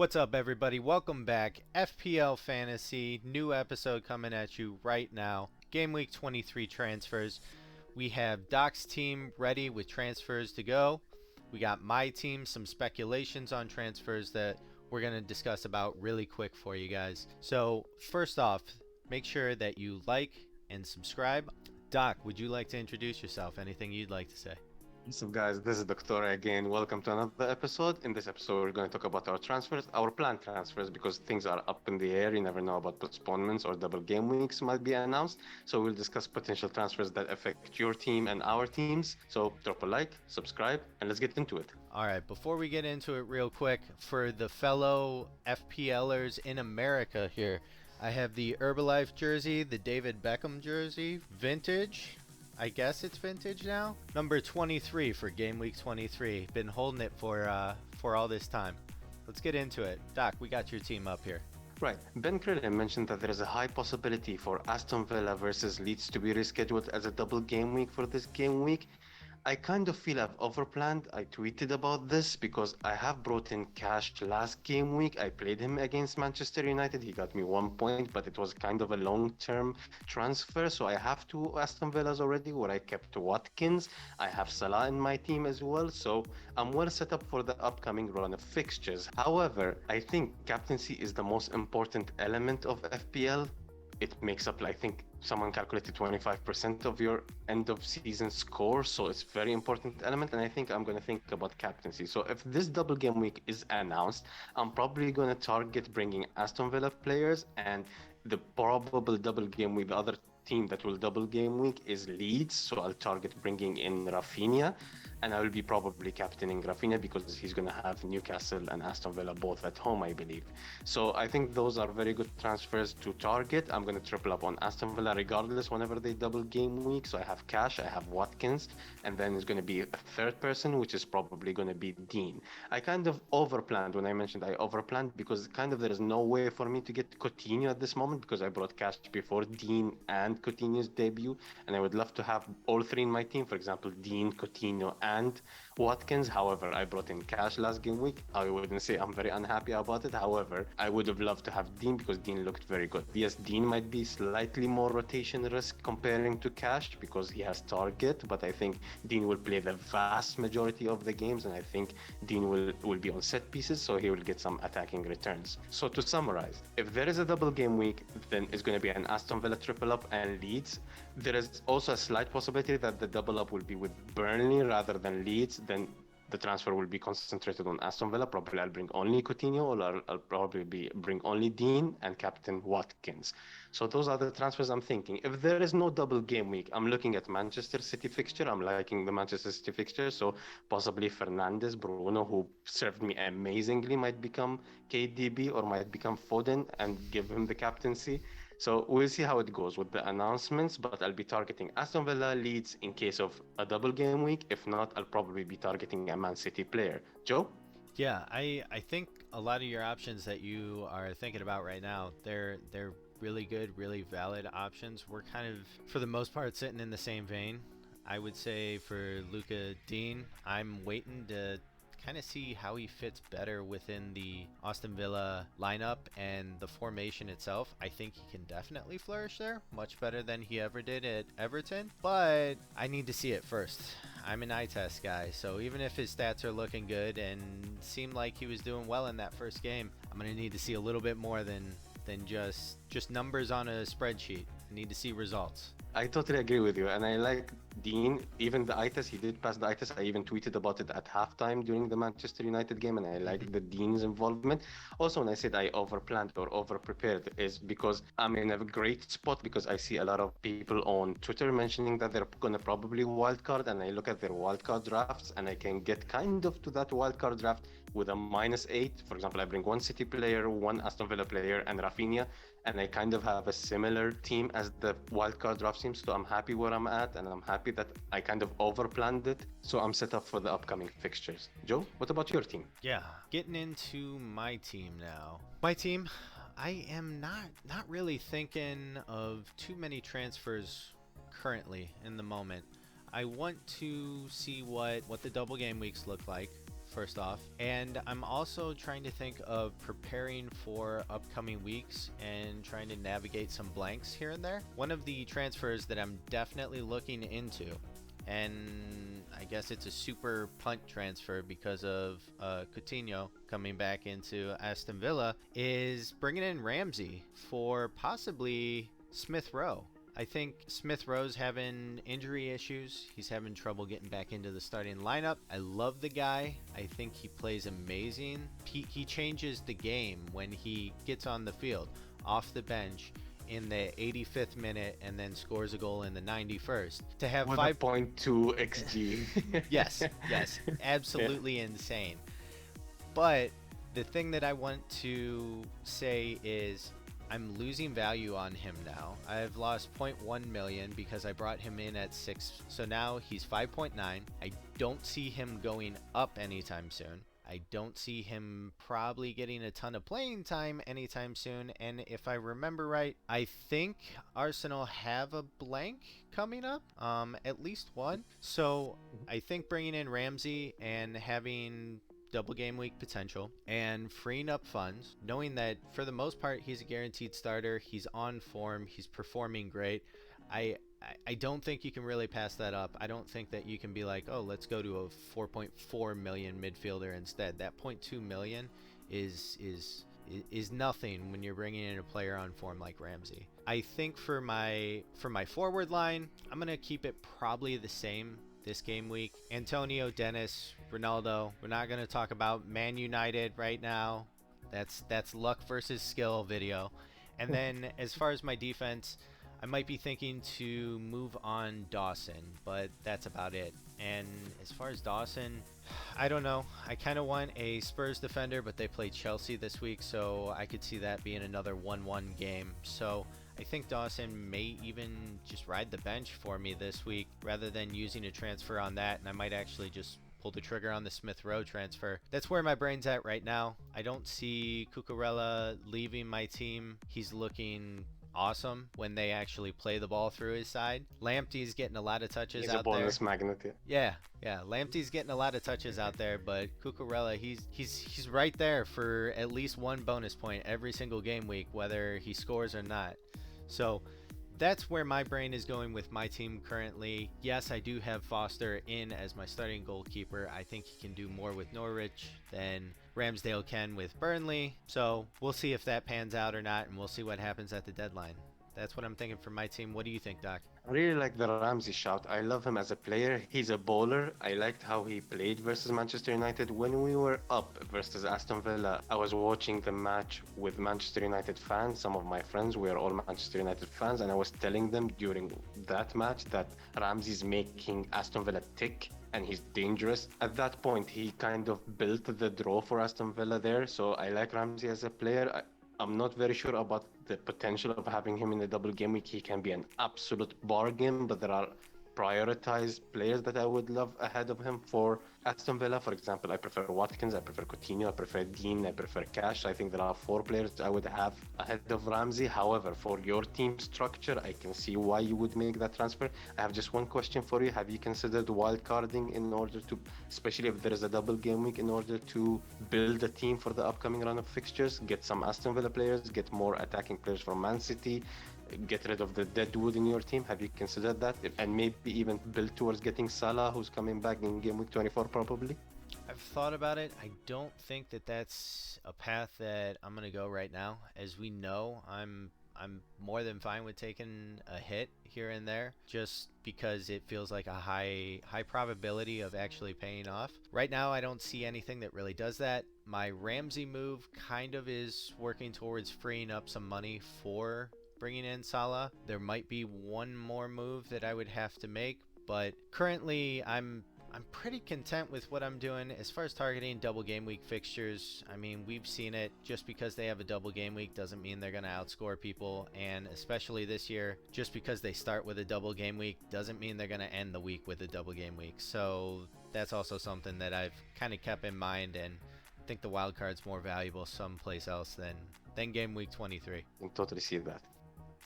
What's up, everybody? Welcome back. FPL Fantasy, new episode coming at you right now. Game Week 23 transfers. We have Doc's team ready with transfers to go. We got my team, some speculations on transfers that we're going to discuss about really quick for you guys. So, first off, make sure that you like and subscribe. Doc, would you like to introduce yourself? Anything you'd like to say? What's up, guys? This is Doctor again. Welcome to another episode. In this episode, we're going to talk about our transfers, our planned transfers, because things are up in the air. You never know about postponements or double game weeks might be announced. So we'll discuss potential transfers that affect your team and our teams. So drop a like, subscribe, and let's get into it. All right, before we get into it real quick, for the fellow FPLers in America here, I have the Herbalife jersey, the David Beckham jersey, vintage. I guess it's vintage now. Number 23 for Game Week 23. Been holding it for all this time. Let's get into it. Doc, we got your team up here. Right. Ben Crillin mentioned that there is a high possibility for Aston Villa versus Leeds to be rescheduled as a double game week for this game week. I kind of feel I've overplanned. I tweeted about this because I have brought in cash last game week. I played him against Manchester United. He got me 1 point, but it was kind of a long-term transfer. So I have two Aston Villas already where I kept Watkins. I have Salah in my team as well. So I'm well set up for the upcoming run of fixtures. However, I think captaincy is the most important element of FPL. It makes up, I think, someone calculated 25% of your end of season score, so it's very important element. And I think I'm going to think about captaincy. So if this double game week is announced, I'm probably going to target bringing Aston Villa players, and the probable double game week, the other team that will double game week is Leeds, so I'll target bringing in Rafinha, and I will be probably captaining Rafinha because he's going to have Newcastle and Aston Villa both at home, I believe. So I think those are very good transfers to target. I'm going to triple up on Aston Villa regardless whenever they double game week. So I have Cash, I have Watkins, and then it's going to be a third person, which is probably going to be Dean. I kind of overplanned when I mentioned I overplanned because kind of there is no way for me to get Coutinho at this moment because I brought Cash before Dean and Coutinho's debut, and I would love to have all three in my team. For example, Dean, Coutinho, and Watkins. However, I brought in Cash last game week. I wouldn't say I'm very unhappy about it. However, I would have loved to have Dean because Dean looked very good. Yes, Dean might be slightly more rotation risk comparing to Cash because he has target, but I think Dean will play the vast majority of the games, and I think Dean will be on set pieces, so he will get some attacking returns. So to summarize, if there is a double game week, then it's going to be an Aston Villa triple up and Leeds. There is also a slight possibility that the double up will be with Burnley rather than Leeds. Then the transfer will be concentrated on Aston Villa. Probably I'll bring only Coutinho, or I'll probably bring only Dean and Captain Watkins. So those are the transfers I'm thinking. If there is no double game week, I'm looking at Manchester City fixture. I'm liking the Manchester City fixture. So possibly Fernandes, Bruno, who served me amazingly, might become KDB or might become Foden and give him the captaincy. So we'll see how it goes with the announcements, but I'll be targeting Aston Villa, Leeds in case of a double game week. If not, I'll probably be targeting a Man City player. Joe? Yeah, I think a lot of your options that you are thinking about right now, they're really good, really valid options. We're kind of, for the most part, sitting in the same vein. I would say for Luca Dean, I'm waiting to kind of see how he fits better within the Aston Villa lineup and the formation itself. I think he can definitely flourish there, much better than he ever did at Everton, but I need to see it first. I'm an eye test guy, so even if his stats are looking good and seemed like he was doing well in that first game, I'm going to need to see a little bit more than just numbers on a spreadsheet. I need to see results. I totally agree with you, and I like Dean. Even the eye test, he did pass the eye test. I even tweeted about it at halftime during the Manchester United game, and I like the Dean's involvement. Also, when I said I overplanned or overprepared, is because I'm in a great spot because I see a lot of people on Twitter mentioning that they're gonna probably wildcard, and I look at their wildcard drafts, and I can get kind of to that wildcard draft with a -8. For example, I bring one City player, one Aston Villa player, and Rafinha, and I kind of have a similar team as the wildcard draft team. So I'm happy where I'm at, and I'm happy that I kind of overplanned it. So I'm set up for the upcoming fixtures. Joe, what about your team? Yeah, getting into my team now. My team, I am not really thinking of too many transfers currently in the moment. I want to see what the double game weeks look like first off. And I'm also trying to think of preparing for upcoming weeks and trying to navigate some blanks here and there. One of the transfers that I'm definitely looking into, and I guess it's a super punt transfer because of Coutinho coming back into Aston Villa, is bringing in Ramsey for possibly Smith Rowe. I think Smith Rowe's having injury issues. He's having trouble getting back into the starting lineup. I love the guy. I think he plays amazing. He changes the game when he gets on the field, off the bench in the 85th minute, and then scores a goal in the 91st. To have With a 0.2 xg. Yes, yes, absolutely insane. But the thing that I want to say is I'm losing value on him now. I've lost 0.1 million because I brought him in at 6. So now he's 5.9. I don't see him going up anytime soon. I don't see him probably getting a ton of playing time anytime soon. And if I remember right, I think Arsenal have a blank coming up, at least one. So I think bringing in Ramsey and having double game week potential and freeing up funds, knowing that for the most part he's a guaranteed starter, he's on form, he's performing great. I don't think you can really pass that up. I don't think that you can be like, oh, let's go to a 4.4 million midfielder instead. That 0.2 million is nothing when you're bringing in a player on form like Ramsey. I think for my forward line, I'm gonna keep it probably the same this game week. Antonio, Dennis, Ronaldo. We're not gonna talk about Man United right now. That's luck versus skill video. And then as far as my defense, I might be thinking to move on Dawson, but that's about it. And as far as Dawson, I don't know. I kind of want a Spurs defender, but they play Chelsea this week, so I could see that being another 1-1 game. So I think Dawson may even just ride the bench for me this week rather than using a transfer on that, and I might actually just pull the trigger on the Smith Rowe transfer. That's where my brain's at right now. I don't see Cucurella leaving my team. He's looking awesome when they actually play the ball through his side. Lamptey's getting a lot of touches He's out there. He's a bonus magnet. Yeah. Lamptey's getting a lot of touches out there, but Cucurella, he's right there for at least one bonus point every single game week, whether he scores or not. So that's where my brain is going with my team currently. Yes, I do have Foster in as my starting goalkeeper. I think he can do more with Norwich than Ramsdale can with Burnley. So we'll see if that pans out or not, and we'll see what happens at the deadline. That's what I'm thinking for my team. What do you think, Doc? I really like the Ramsey shout. I love him as a player. He's a bowler. I liked how he played versus Manchester United. When we were up versus Aston Villa, I was watching the match with Manchester United fans. Some of my friends were all Manchester United fans, and I was telling them during that match that Ramsey's making Aston Villa tick and he's dangerous. At that point, he kind of built the draw for Aston Villa there. So I like Ramsey as a player. I'm not very sure about the potential of having him in the double game week. He can be an absolute bargain, but there are prioritized players that I would love ahead of him for Aston Villa. For example, I prefer Watkins, I prefer Coutinho, I prefer Dean, I prefer Cash. I think there are 4 players I would have ahead of Ramsey. However, for your team structure, I can see why you would make that transfer. I have just one question for you. Have you considered wildcarding in order to, especially if there is a double game week, in order to build a team for the upcoming run of fixtures, get some Aston Villa players, get more attacking players from Man City, get rid of the dead wood in your team? Have you considered that? And maybe even build towards getting Salah, who's coming back in game week 24 probably? I've thought about it. I don't think that that's a path that I'm going to go right now. As we know, I'm more than fine with taking a hit here and there just because it feels like a high probability of actually paying off. Right now, I don't see anything that really does that. My Ramsey move kind of is working towards freeing up some money for bringing in Salah. There might be one more move that I would have to make, but currently I'm pretty content with what I'm doing. As far as targeting double game week fixtures, I mean, we've seen it. Just because they have a double game week doesn't mean they're going to outscore people, and especially this year, just because they start with a double game week doesn't mean they're going to end the week with a double game week. So that's also something that I've kind of kept in mind, and I think the wild card's more valuable someplace else than game week 23. I can totally see that.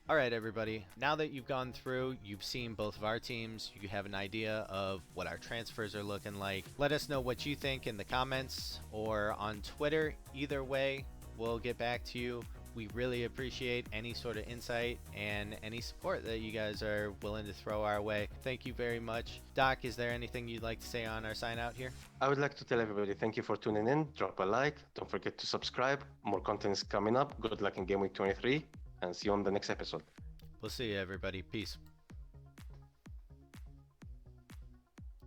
All right, everybody. Now that you've gone through, you've seen both of our teams, you have an idea of what our transfers are looking like. Let us know what you think in the comments or on Twitter. Either way, we'll get back to you. We really appreciate any sort of insight and any support that you guys are willing to throw our way. Thank you very much. Doc, is there anything you'd like to say on our sign out here? I would like to tell everybody thank you for tuning in. Drop a like. Don't forget to subscribe. More content is coming up. Good luck in Game Week 23, and see you on the next episode. We'll see you, everybody. Peace.